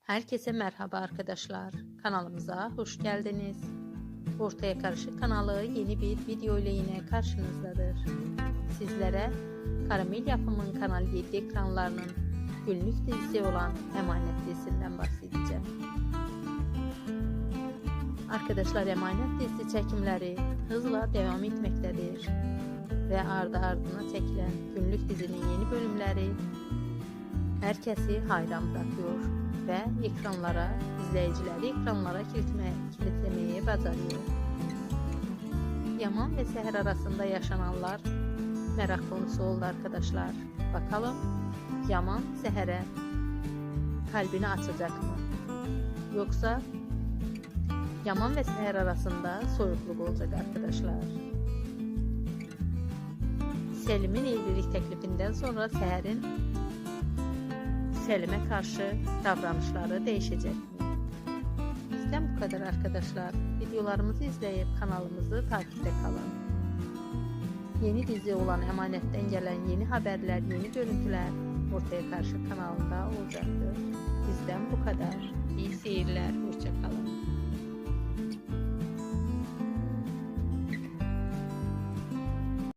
Herkese merhaba arkadaşlar. Kanalımıza hoş geldiniz. Ortaya Karışık kanalı yeni bir video ile yine karşınızdadır. Sizlere Karamel Yapım'ın Kanal 7 ekranlarının günlük dizisi olan Emanet dizisinden bahsedeceğim. Arkadaşlar, Emanet dizisi çekimleri hızla devam etmektedir. Ve ardı ardına çekilen günlük dizinin yeni bölümleri herkesi hayran bırakıyor ve izleyicileri ekranlara kilitlemeyi başarıyor. Yaman ve Seher arasında yaşananlar merak konusu oldu arkadaşlar. Bakalım Yaman Seher'e kalbini açacak mı? Yoksa Yaman ve Seher arasında soğukluk olacak arkadaşlar. Selim'in evlilik teklifinden sonra Seher'in Selim'e karşı davranışları değişecek mi? Bizden bu kadar arkadaşlar. Videolarımızı izleyip kanalımızı takipte kalın. Yeni dizi olan Emanet'ten gelen yeni haberler, yeni görüntüler Ortaya Karışık kanalında olacaktır. Bizden bu kadar. İyi seyirler.